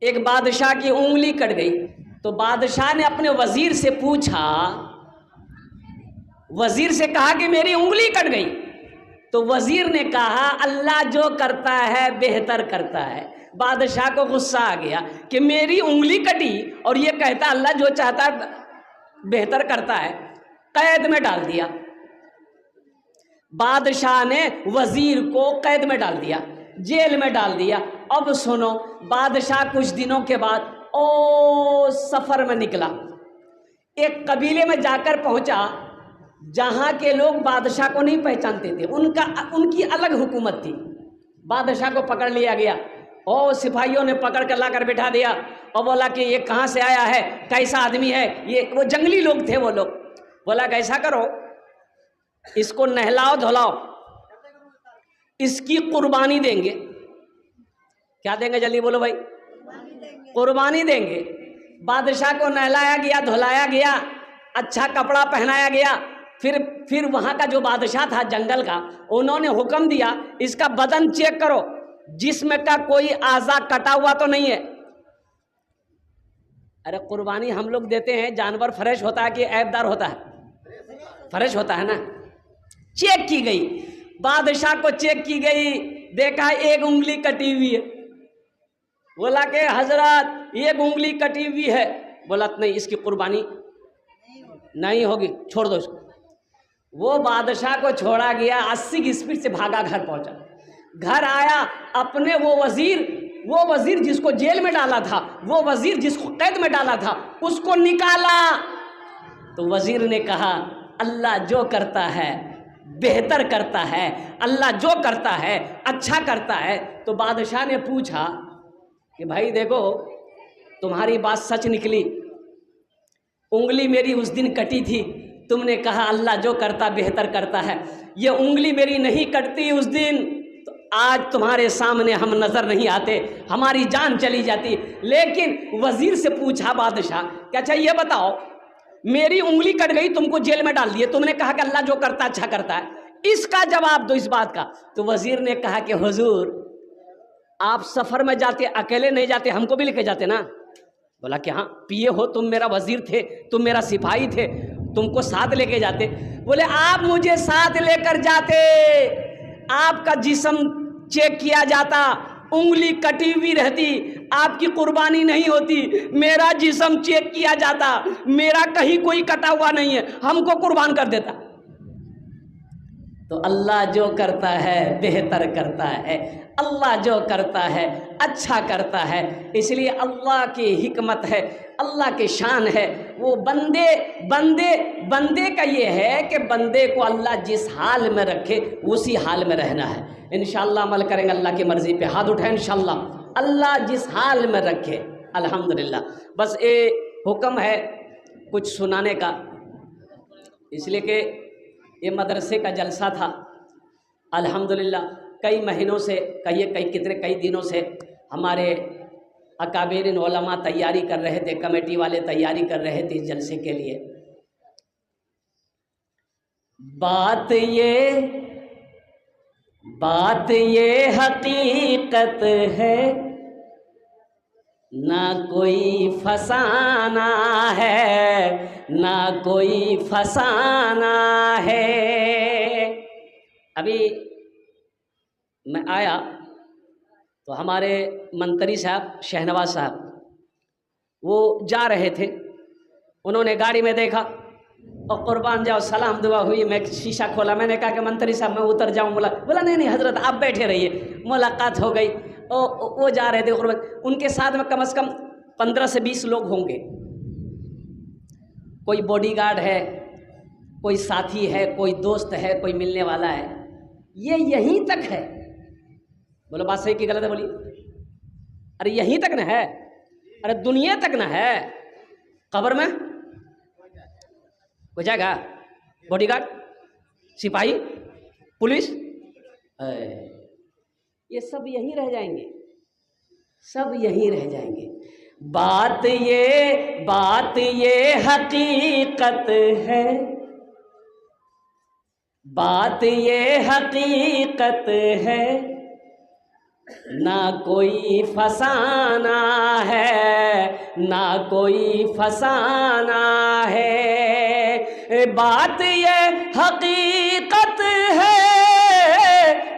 एक बादशाह की उंगली कट गई, तो बादशाह ने अपने वजीर से पूछा, वजीर से कहा कि मेरी उंगली कट गई। तो वजीर ने कहा अल्लाह जो करता है बेहतर करता है। बादशाह को गुस्सा आ गया कि मेरी उंगली कटी और ये कहता अल्लाह जो चाहता है बेहतर करता है। कैद में डाल दिया, बादशाह ने वजीर को कैद में डाल दिया, जेल में डाल दिया। अब सुनो, बादशाह कुछ दिनों के बाद सफर में निकला, एक कबीले में जाकर पहुंचा जहां के लोग बादशाह को नहीं पहचानते थे, उनकी अलग हुकूमत थी। बादशाह को पकड़ लिया गया और सिपाहियों ने पकड़ कर लाकर बिठा दिया और बोला कि ये कहाँ से आया है, कैसा आदमी है ये। वो जंगली लोग थे वो लोग। बोला कैसा करो, इसको नहलाओ धुलाओ, इसकी कुर्बानी देंगे। क्या देंगे जल्दी बोलो भाई? कुर्बानी देंगे। बादशाह को नहलाया गया, धुलाया गया, अच्छा कपड़ा पहनाया गया। फिर वहां का जो बादशाह था जंगल का, उन्होंने हुक्म दिया इसका बदन चेक करो, जिस्म का कोई आज़ा कटा हुआ तो नहीं है। अरे कुर्बानी हम लोग देते हैं, जानवर फ्रेश होता है कि ऐबदार होता है? फ्रेश होता है ना। चेक की गई, बादशाह को चेक की गई, देखा एक उंगली कटी हुई है। बोला कि हजरत एक उंगली कटी हुई है। बोला नहीं, इसकी कुर्बानी नहीं होगी, छोड़ दो इसको। वो बादशाह को छोड़ा गया, 80 की स्पीड से भागा, घर पहुंचा। घर आया, अपने वो वजीर जिसको जेल में डाला था, वो वजीर जिसको कैद में डाला था, उसको निकाला। तो वजीर ने कहा अल्लाह जो करता है बेहतर करता है, अल्लाह जो करता है अच्छा करता है। तो बादशाह ने पूछा कि भाई देखो, तुम्हारी बात सच निकली, उंगली मेरी उस दिन कटी थी, तुमने कहा अल्लाह जो करता बेहतर करता है, ये उंगली मेरी नहीं कटती उस दिन, तो आज तुम्हारे सामने हम नज़र नहीं आते, हमारी जान चली जाती। लेकिन वजीर से पूछा बादशाह कि अच्छा ये बताओ, मेरी उंगली कट गई, तुमको जेल में डाल दिए, तुमने कहा कि अल्लाह जो करता अच्छा करता है, इसका जवाब दो इस बात का। तो वजीर ने कहा कि हुजूर आप सफ़र में जाते अकेले नहीं जाते, हमको भी लेके जाते ना। बोला कि हाँ, पिए हो, तुम मेरा वजीर थे, तुम मेरा सिपाही थे, तुमको साथ लेके जाते। बोले आप मुझे साथ लेकर जाते, आपका जिस्म चेक किया जाता, उंगली कटी हुई रहती, आपकी कुर्बानी नहीं होती, मेरा जिस्म चेक किया जाता, मेरा कहीं कोई कटा हुआ नहीं है, हमको कुर्बान कर देता। तो अल्लाह जो करता है बेहतर करता है, अल्लाह जो करता है अच्छा करता है। इसलिए अल्लाह की हिकमत है, अल्लाह की शान है। वो बंदे का ये है कि बंदे को अल्लाह जिस हाल में रखे उसी हाल में रहना है। इंशाअल्लाह अमल करेंगे अल्लाह की मर्ज़ी पे, हाथ उठाएं इंशाअल्लाह। अल्लाह जिस हाल में रखे, अल्हम्दुलिल्लाह। बस ये हुक्म है कुछ सुनाने का, इसलिए कि ये मदरसे का जलसा था। अल्हम्दुलिल्लाह कई महीनों से, कई दिनों से हमारे अकाबिरीन उलमा तैयारी कर रहे थे, कमेटी वाले तैयारी कर रहे थे इस जलसे के लिए। बात ये हकीकत है, ना कोई फसाना है, ना कोई फसाना है। अभी मैं आया तो हमारे मंत्री साहब शहनवाज साहब वो जा रहे थे, उन्होंने गाड़ी में देखा और कुर्बान जाओ सलाम दुआ हुई। मैं शीशा खोला, मैंने कहा कि मंत्री साहब मैं उतर जाऊँ? बोला नहीं हजरत आप बैठे रहिए। मुलाकात हो गई। वो जा रहे थे कुर्बान, उनके साथ में कम से कम 15 से 20 लोग होंगे। कोई बॉडीगार्ड है, कोई साथी है, कोई दोस्त है, कोई मिलने वाला है। ये यहीं तक है। बोलो बात सही कि गलत है? बोलिए। अरे यहीं तक ना है, अरे दुनिया तक ना है। कब्र में हो जाएगा बॉडीगार्ड, सिपाही, पुलिस, ये सब यहीं रह जाएंगे, सब यहीं रह जाएंगे। बात ये हकीकत है, बात ये हकीकत है, ना कोई फसाना है, ना कोई फसाना है। बात ये हकीकत है,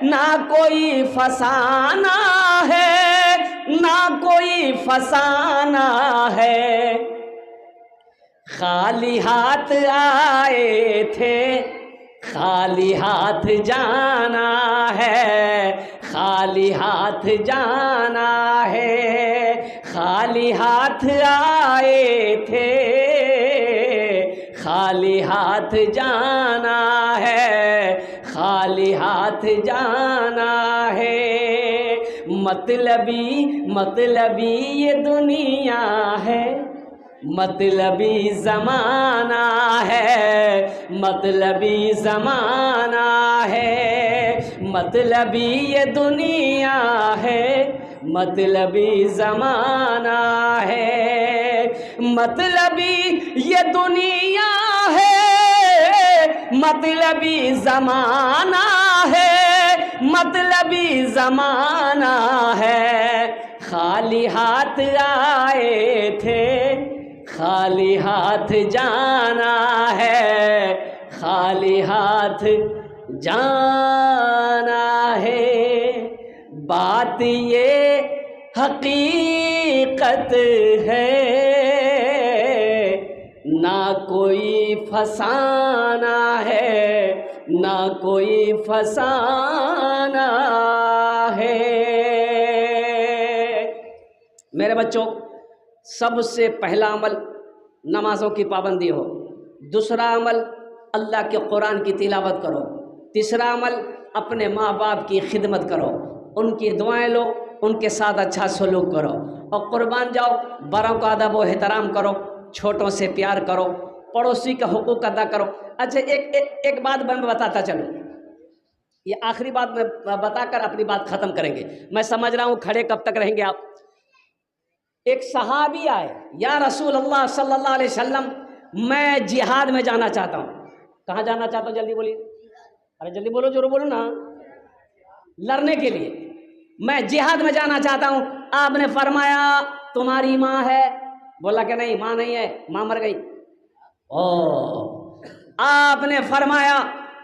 ना कोई फसाना है, ना कोई फसाना है। खाली हाथ आए थे, खाली हाथ जाना है, खाली हाथ जाना है। खाली हाथ आए थे, खाली हाथ जाना है, खाली हाथ जाना है। मतलबी ये दुनिया है, मतलबी ज़माना है, मतलबी ज़माना है। मतलबी ये दुनिया है, मतलबी ज़माना है। मतलबी ये दुनिया है, मतलबी ज़माना है, मतलबी ज़माना है। खाली हाथ आए थे, खाली हाथ जाना है, खाली हाथ जाना है। बात ये हकीकत है, ना कोई फसाना है, ना कोई फसाना है। मेरे बच्चों, सबसे पहला अमल नमाज़ों की पाबंदी हो। दूसरा अमल अल्लाह के कुरान की तिलावत करो। तीसरा अमल अपने माँ बाप की खिदमत करो, उनकी दुआएं लो, उनके साथ अच्छा सलूक करो और कुर्बान जाओ। बड़ों का अदब व एहतराम करो, छोटों से प्यार करो, पड़ोसी का हुकूक अदा करो। अच्छा, एक बात मैं बताता चलूँ, ये आखिरी बात मैं बताकर अपनी बात ख़त्म करेंगे। मैं समझ रहा हूँ खड़े कब तक रहेंगे आप। एक सहाबी आए, या रसूल अल्लाह सल्लल्लाहु अलैहि वसल्लम, मैं जिहाद में जाना चाहता हूँ। कहाँ जाना चाहता हूँ? जल्दी बोलिए, अरे जल्दी बोलो, जोर बोलो ना। लड़ने के लिए मैं जिहाद में जाना चाहता हूँ। आपने फरमाया तुम्हारी माँ है? बोला कि नहीं, माँ नहीं है, माँ मर गई। आपने फरमाया,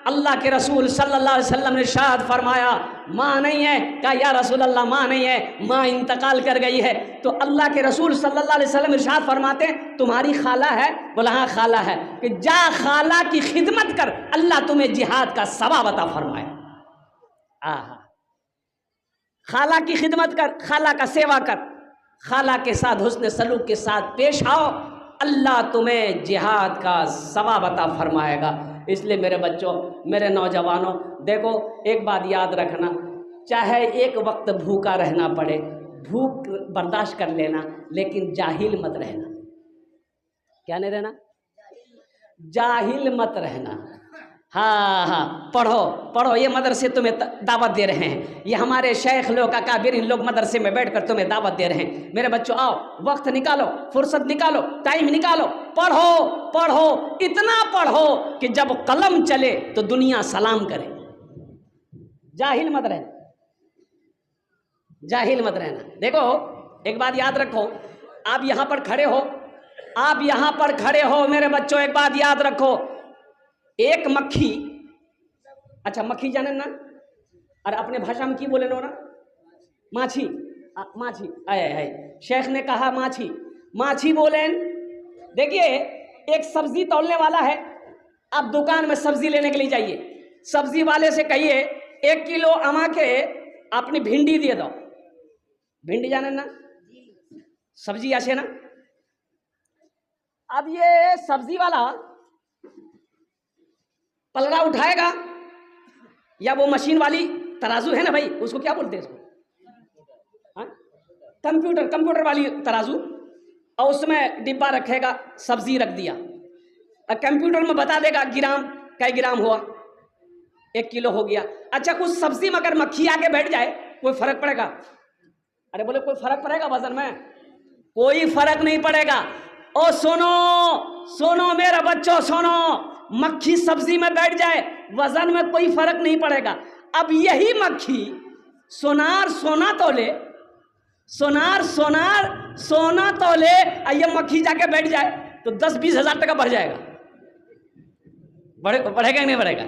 अल्लाह के रसूल सल्लल्लाहु अलैहि वसल्लम ने इरशाद फरमाया माँ नहीं है। कहा या रसूल अल्लाह माँ नहीं है, माँ इंतकाल कर गई है। तो अल्लाह के रसूल सल्लल्लाहु अलैहि वसल्लम इरशाद फरमाते हैं तुम्हारी खाला है? बोला हाँ खाला है। कि जा खाला की खिदमत कर, अल्लाह तुम्हें जिहाद का सवाब अता फरमाए। आहा, खाला की खिदमत कर, खाला का सेवा कर, खाला के साथ हुस्न सलूक के साथ पेश आओ, अल्लाह तुम्हें जिहाद का सवाब अता फरमाएगा। इसलिए मेरे बच्चों, मेरे नौजवानों, देखो एक बात याद रखना, चाहे एक वक्त भूखा रहना पड़े, भूख बर्दाश्त कर लेना, लेकिन जाहिल मत रहना। क्या नहीं रहना? जाहिल मत रहना। हाँ हाँ, पढ़ो पढ़ो, ये मदरसे तुम्हें दावत दे रहे हैं, ये हमारे शेख लोग अकाबिर इन लोग मदरसे में बैठकर तुम्हें दावत दे रहे हैं। मेरे बच्चों आओ, वक्त निकालो, फुर्सत निकालो, टाइम निकालो, पढ़ो पढ़ो, इतना पढ़ो कि जब कलम चले तो दुनिया सलाम करे। जाहिल मत रहना, जाहिल मत रहना। देखो एक बात याद रखो, आप यहाँ पर खड़े हो, आप यहाँ पर खड़े हो मेरे बच्चों, एक बात याद रखो, एक मक्खी, अच्छा मक्खी जाने ना, और अपने भाषा में की बोले नो ना, माछी, माछी आए आए, शेख ने कहा माछी, माछी बोले। देखिए एक सब्जी तौलने वाला है, आप दुकान में सब्जी लेने के लिए जाइए, सब्जी वाले से कहिए 1 किलो अमा के अपनी भिंडी दे दो। भिंडी जाने ना, सब्जी ऐसे ना। अब ये सब्जी वाला पलड़ा उठाएगा, या वो मशीन वाली तराजू है ना भाई, उसको क्या बोलते हैं इसको, कंप्यूटर वाली तराजू, और उसमें डिब्बा रखेगा, सब्जी रख दिया, और कंप्यूटर में बता देगा ग्राम, कई ग्राम हुआ, 1 किलो हो गया। अच्छा, उस सब्जी में अगर मक्खी आके बैठ जाए, कोई फर्क पड़ेगा? अरे बोले कोई फर्क पड़ेगा वजन में? कोई फर्क नहीं पड़ेगा। ओ सुनो सुनो मेरा बच्चों सुनो, मक्खी सब्जी में बैठ जाए, वजन में कोई फर्क नहीं पड़ेगा। अब यही मक्खी सोनार सोना तोले, सोनार सोनार सोना तोले, ये मक्खी जाके बैठ जाए तो 10-20 हज़ार टका बढ़ जाएगा। बढ़ेगा नहीं बढ़ेगा?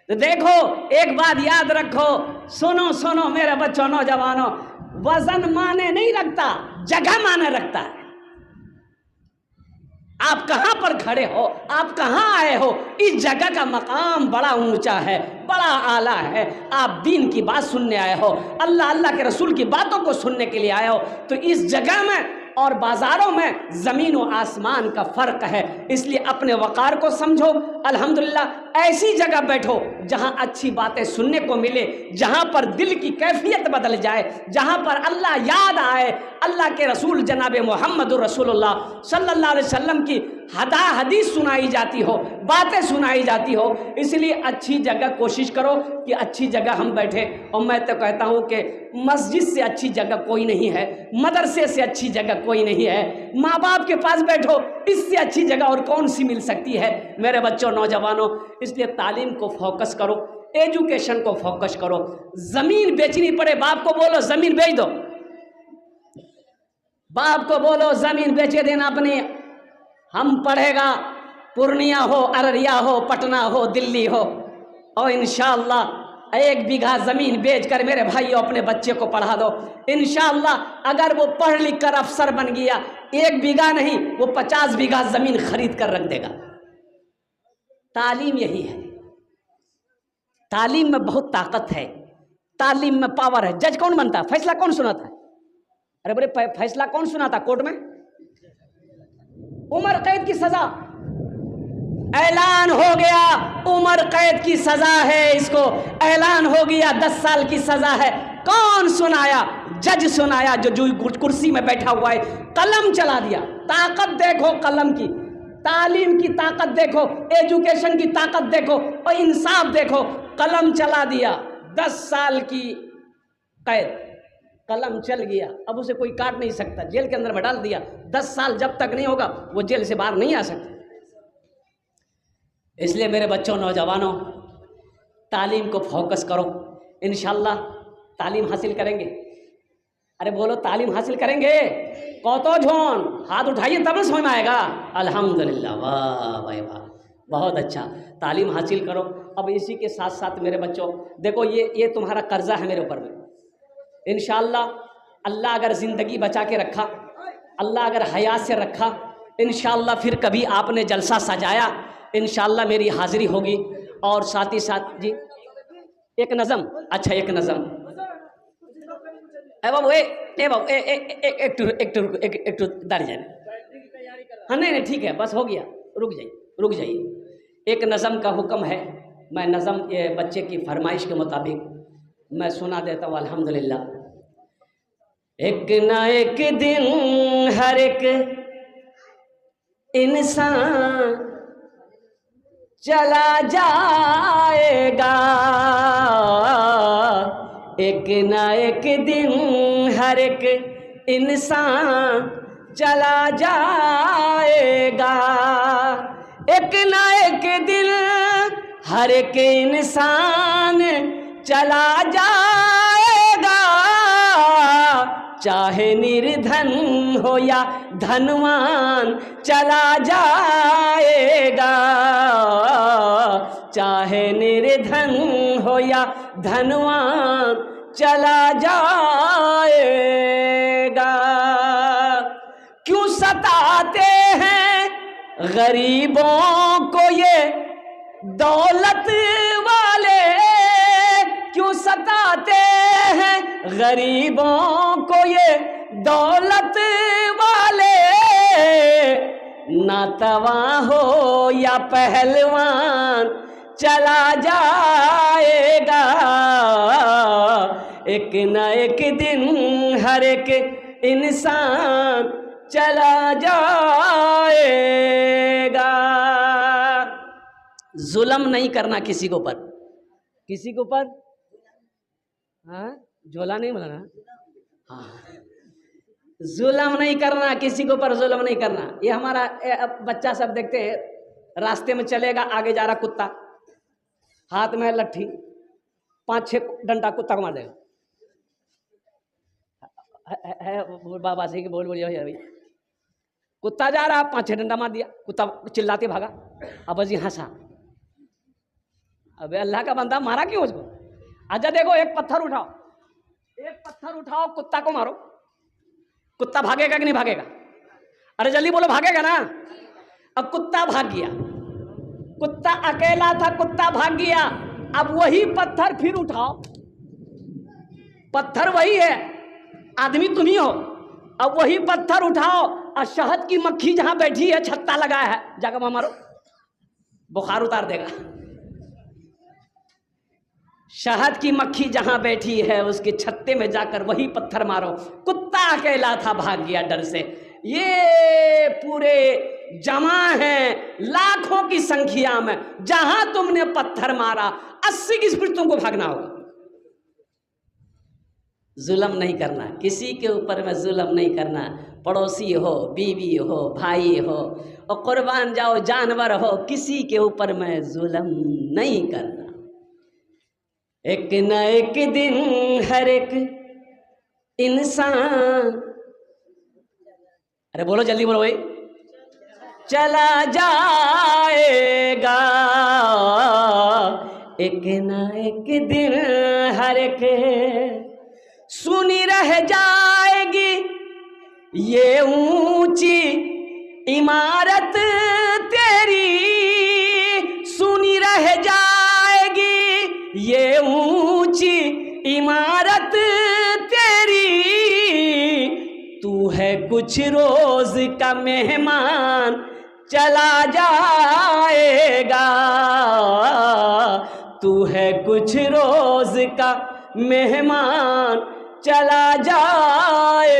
तो देखो, एक बात याद रखो, सुनो सुनो मेरे बच्चों, नौजवानों, वजन माने नहीं रखता, जगह माने रखता है। आप कहां पर खड़े हो, आप कहां आए हो, इस जगह का मकाम बड़ा ऊंचा है, बड़ा आला है। आप दीन की बात सुनने आए हो, अल्लाह अल्लाह के रसूल की बातों को सुनने के लिए आए हो, तो इस जगह में और बाजारों में ज़मीन व आसमान का फ़र्क है। इसलिए अपने वक़ार को समझो। अल्हम्दुलिल्लाह ऐसी जगह बैठो जहां अच्छी बातें सुनने को मिले, जहां पर दिल की कैफियत बदल जाए, जहां पर अल्लाह याद आए, अल्लाह के रसूल जनाब मोहम्मदुर रसूलुल्लाह सल्लल्लाहु अलैहि वसल्लम की हदीस सुनाई जाती हो, बातें सुनाई जाती हो। इसलिए अच्छी जगह कोशिश करो कि अच्छी जगह हम बैठे। और मैं तो कहता हूँ कि मस्जिद से अच्छी जगह कोई नहीं है, मदरसे से अच्छी जगह कोई नहीं है, माँ बाप के पास बैठो, इससे अच्छी जगह और कौन सी मिल सकती है मेरे बच्चों, नौजवानों। इसलिए तालीम को फोकस करो, एजुकेशन को फोकस करो। ज़मीन बेचनी पड़े, बाप को बोलो ज़मीन बेच दो, बाप को बोलो ज़मीन बेचे देना अपनी, हम पढ़ेगा, पूर्णिया हो, अररिया हो, पटना हो, दिल्ली हो, और इंशाअल्लाह 1 बीघा ज़मीन बेचकर मेरे भाइयों अपने बच्चे को पढ़ा दो। इंशाअल्लाह अगर वो पढ़ लिख कर अफसर बन गया, 1 बीघा नहीं, वो 50 बीघा ज़मीन खरीद कर रख देगा। तालीम यही है, तालीम में बहुत ताकत है, तालीम में पावर है। जज कौन बनता है, फैसला कौन सुनाता है? अरे बोले फैसला कौन सुनाता कोर्ट में? उम्र कैद की सजा ऐलान हो गया, उम्र कैद की सजा है, इसको ऐलान हो गया, 10 साल की सजा है। कौन सुनाया? जज सुनाया, जो कुर्सी में बैठा हुआ है, कलम चला दिया। ताकत देखो कलम की, तालीम की ताकत देखो, एजुकेशन की ताकत देखो, और इंसाफ देखो। कलम चला दिया, 10 साल की कैद, कलम चल गया, अब उसे कोई काट नहीं सकता, जेल के अंदर में डाल दिया। 10 साल जब तक नहीं होगा वो जेल से बाहर नहीं आ सकता। इसलिए मेरे बच्चों, नौजवानों, तालीम को फोकस करो, इंशाअल्लाह तालीम हासिल करेंगे। अरे बोलो तालीम हासिल करेंगे। कौतो झोन हाथ उठाइए तब समझ में आएगा। अल्हम्दुलिल्लाह, वाह भाई वाह, बहुत अच्छा, तालीम हासिल करो। अब इसी के साथ साथ मेरे बच्चों देखो, ये तुम्हारा कर्जा है मेरे ऊपर में। इंशाअल्लाह अल्लाह अगर ज़िंदगी बचा के रखा, अल्लाह अगर हयात से रखा, इंशाअल्लाह फिर कभी आपने जलसा सजाया, इंशाअल्लाह मेरी हाज़िरी होगी। और साथ ही साथ जी एक नज़म, अच्छा एक नज़म, ए बाबू एक दाढ़ी जाए, हाँ नहीं ठीक है, बस हो गया, रुक जाइए। एक नज़म का हुक्म है, मैं नज़म ये बच्चे की फरमाइश के मुताबिक मैं सुना देता हूँ। अल्हम्दुलिल्लाह, एक ना एक दिन हर एक इंसान चला जाएगा, एक ना एक दिन हर एक इंसान चला जाएगा, एक ना एक दिन हर एक इंसान चला जाएगा, चाहे निर्धन हो या धनवान चला जाएगा, चाहे निर्धन हो या धनवान चला जाएगा। क्यों सताते हैं गरीबों को ये दौलत वाले, क्यों सताते हैं गरीबों को ये दौलत वाले, नातवा हो या पहलवान चला जाएगा, एक न एक दिन हर एक इंसान चला जाएगा। जुल्म नहीं करना किसी के ऊपर, किसी के ऊपर, हाँ झोला नहीं बनाना, हाँ जुल्म नहीं करना, किसी के ऊपर जुल्म नहीं करना। ये हमारा बच्चा सब देखते हैं, रास्ते में चलेगा, आगे जा रहा कुत्ता, हाथ में लट्ठी, 5-6 डंडा कुत्ता को मार देगा, बाबा से बोल भाई कुत्ता जा रहा, 5-6 डंडा मार दिया, कुत्ता चिल्लाते भागा। अब जी हंसा, अबे अल्लाह का बंदा मारा क्यों उसको? अच्छा देखो, एक पत्थर उठाओ, कुत्ता को मारो, कुत्ता भागेगा कि नहीं भागेगा? अरे जल्दी बोलो, भागेगा ना? अब कुत्ता भाग गया, कुत्ता अकेला था, कुत्ता भाग गया। अब वही पत्थर फिर उठाओ, पत्थर वही है, आदमी तुम ही हो। अब वही पत्थर उठाओ और शहद की मक्खी जहां बैठी है, छत्ता लगाया है, जाकर वहां मारो, बुखार उतार देगा। शहद की मक्खी जहां बैठी है, उसके छत्ते में जाकर वही पत्थर मारो। कुत्ता अकेला था, भाग गया डर से। ये पूरे जमा है लाखों की संख्या में, जहां तुमने पत्थर मारा 80 की स्पीड तुमको भागना होगा। जुल्म नहीं करना, किसी के ऊपर में जुल्म नहीं करना, पड़ोसी हो, बीवी हो, भाई हो, और कुर्बान जाओ जानवर हो, किसी के ऊपर में जुल्म नहीं करना। एक न एक दिन हर एक इंसान, अरे बोलो जल्दी बोलो भाई, चला जाएगा। एक न एक दिन हर एक सुनी रह जाएगी ये ऊंची इमारत तेरी, सुनी रह जाएगी ये ऊंची इमारत तेरी। तू है कुछ रोज का मेहमान, चला जाएगा। तू है कुछ रोज का मेहमान, चला जाएगा।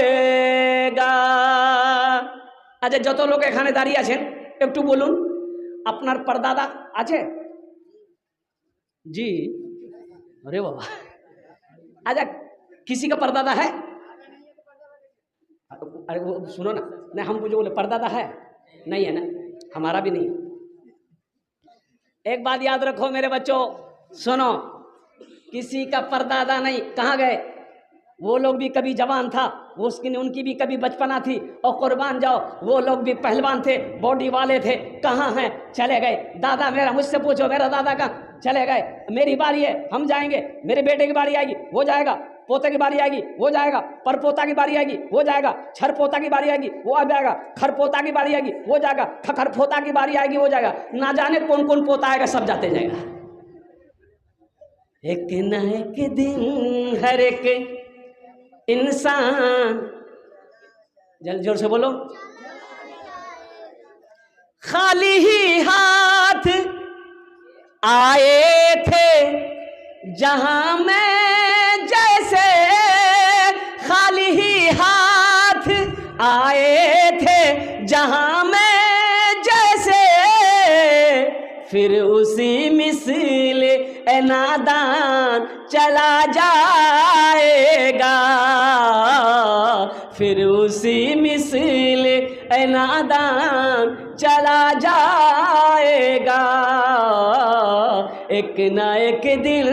अच्छा যত লোক এখানে দাঁড়িয়ে আছেন একটু বলুন আপনার পরদাদা আছে? जी, अरे बाबा, अच्छा किसी का परदादा है? अरे वो सुनो ना, नहीं हम मुझे बोले परदादा है, नहीं है ना, हमारा भी नहीं। एक बात याद रखो मेरे बच्चों, सुनो, किसी का परदादा नहीं। कहाँ गए वो लोग? भी कभी जवान था, वो उनकी भी कभी बचपना थी, और कुर्बान जाओ वो लोग भी पहलवान थे, बॉडी वाले थे, कहाँ हैं? चले गए। दादा मेरा, मुझसे पूछो मेरा दादा कहाँ? चले गए। मेरी बारी है, हम जाएंगे, मेरे बेटे की बारी आएगी वो जाएगा, पोते की बारी आएगी वो जाएगा, परपोता की बारी आएगी वो जाएगा, छरपोता की बारी आएगी वो आ जाएगा, खरपोता की बारी आएगी वो जाएगा, खखरपोता की बारी आएगी वो जाएगा, ना जाने कौन कौन पोता आएगा, सब जाते जाएगा। एक न एक दिन हर एक इंसान, जल्दी जोर से बोलो, खाली ही हाथ आए थे जहां मैं जैसे, खाली ही हाथ आए थे जहां मैं जैसे, फिर उसी मिसल ए नादान चला जाएगा। फिर उसी मिसल ए नादान चला जाएगा। एक न एक दिन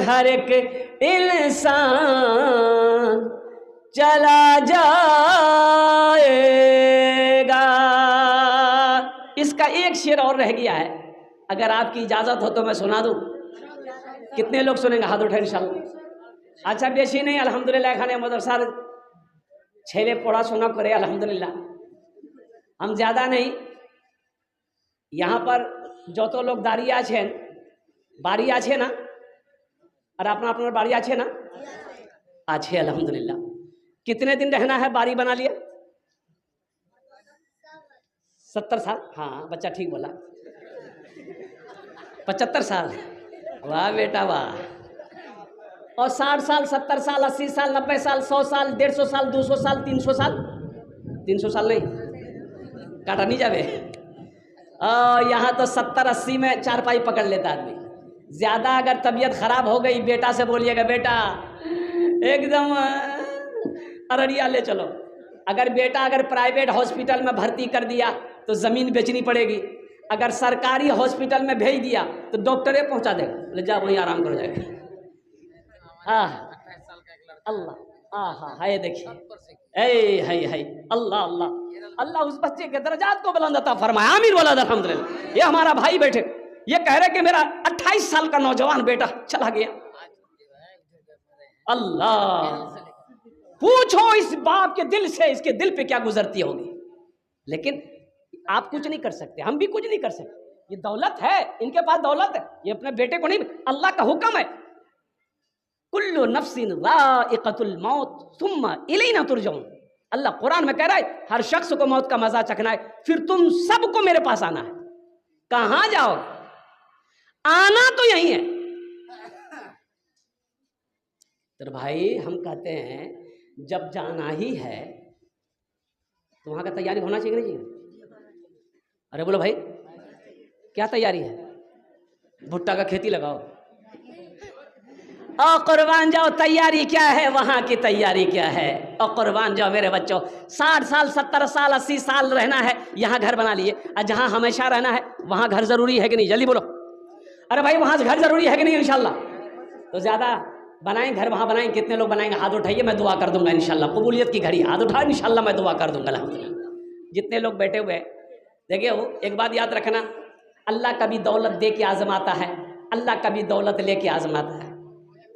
हर एक इंसान चला जाएगा। इसका एक शेर और रह गया है, अगर आपकी इजाज़त हो तो मैं सुना दूँ। कितने लोग सुनेंगे? हाथ उठाए इंशाल्लाह। अच्छा बेशी नहीं, अल्हम्दुलिल्लाह एखाने मदरसार छेले पढ़ाशোना करे अल्हम्दुलिल्लाह, हम ज़्यादा नहीं। यहाँ पर যত লোক দাঁড়িয়ে আছেন, বাড়ি আছে না? আর আপনার বাড়ি আছে না? আছে अल्हम्दुलिल्लाह। कितने दिन रहना है? बारी बना लिया 70 साल। हाँ बच्चा ठीक बोला, 75 साल। वाह बेटा वाह। और 60 साल, 70 साल, 80 साल, 90 साल, 100 साल, 150 साल, 200 साल, 300 साल, 300 साल नहीं, काटा नहीं जावे। यहाँ तो 70-80 में चारपाई पकड़ लेता आदमी। ज़्यादा अगर तबीयत ख़राब हो गई, बेटा से बोलिएगा बेटा एकदम अररिया ले चलो। अगर बेटा अगर प्राइवेट हॉस्पिटल में भर्ती कर दिया तो ज़मीन बेचनी पड़ेगी, अगर सरकारी हॉस्पिटल में भेज दिया तो डॉक्टरे पहुंचा देगा, ले जा वहीं आराम कर जाएगा। हाँ अल्लाह हाँ, है देखिए, ए है अल्लाह अल्लाह अल्लाह उस बच्चे के दर्जात को बुलंद अता फरमाए, आमीन वाला अल्हम्दुलिल्लाह। ये हमारा भाई बैठे, ये कह रहे कि मेरा 28 साल का नौजवान बेटा चला गया। अल्लाह, पूछो इस बाप के दिल से, इसके दिल पे क्या गुजरती होगी। लेकिन आप कुछ नहीं कर सकते, हम भी कुछ नहीं कर सकते। ये दौलत है, इनके पास दौलत है, ये अपने बेटे को नहीं, अल्लाह का हुक्म है, कुल्लु नफ्सिन ज़ाइक़तुल मौत सुम्मा इलैना तुरजऊन। अल्लाह कुरान में कह रहा है हर शख्स को मौत का मजा चखना है, फिर तुम सबको मेरे पास आना है। कहां जाओ, आना तो यही है। तो भाई हम कहते हैं जब जाना ही है तो वहां का तैयारी होना चाहिए नहीं चाहिए? अरे बोलो भाई, क्या तैयारी है? भुट्टा का खेती लगाओ और कुर्बान जाओ। तैयारी क्या है वहाँ की, तैयारी क्या है? और कुर्बान जाओ मेरे बच्चों। 60 साल 70 साल 80 साल रहना है, यहाँ घर बना लिए। और जहाँ हमेशा रहना है वहाँ घर ज़रूरी है कि नहीं? जल्दी बोलो। अरे भाई वहाँ घर ज़रूरी है कि नहीं? इंशाल्लाह तो ज़्यादा बनाएं घर, वहाँ बनाएं। कितने लोग बनाएंगे? हाथ उठाइए, मैं दुआ कर दूंगा इंशाल्लाह। कबूलियत की घड़ी, हाथ उठाओ, इंशाल्लाह मैं दुआ कर दूंगा अल्हम्दुलिल्लाह। जितने लोग बैठे हुए हैं, देखिए वो एक बात याद रखना, अल्लाह कभी दौलत दे के आजमाता है, अल्लाह कभी दौलत ले के आजमाता है।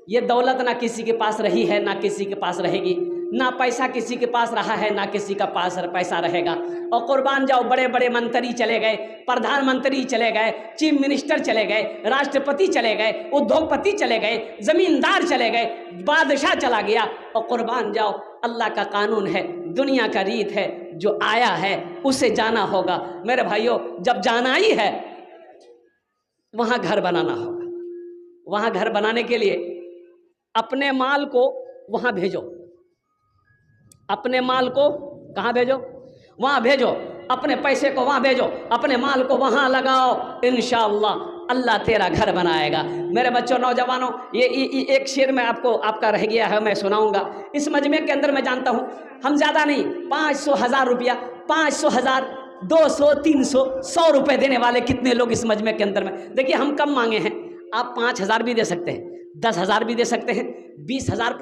ये दौलत ना किसी के पास रही है, ना किसी के पास रहेगी, ना पैसा किसी के पास रहा है, ना किसी का पास पैसा रहेगा। और कुर्बान जाओ, बड़े बड़े मंत्री चले गए, प्रधानमंत्री चले गए, चीफ मिनिस्टर चले गए, राष्ट्रपति चले गए, उद्योगपति चले गए, जमींदार चले गए, बादशाह चला गया। और कुर्बान जाओ, अल्लाह का कानून है, दुनिया का रीत है, जो आया है उसे जाना होगा। मेरे भाइयों, जब जाना ही है वहाँ घर बनाना होगा। वहाँ घर बनाने के लिए अपने माल को वहाँ भेजो, अपने माल को कहाँ भेजो? वहाँ भेजो, अपने पैसे को वहाँ भेजो, अपने माल को वहाँ लगाओ, इंशाअल्लाह अल्लाह तेरा घर बनाएगा। मेरे बच्चों, नौजवानों, ये एक शेर में आपका रह गया है, मैं सुनाऊंगा। इस मजमे के अंदर मैं जानता हूँ हम ज़्यादा नहीं, 500 1000 रुपया, 500 1000 200 300 100 रुपये देने वाले कितने लोग इस मजमे के अंदर में। देखिए हम कम मांगे हैं, आप 5000 भी दे सकते हैं, 10,000 भी दे सकते हैं, 20,000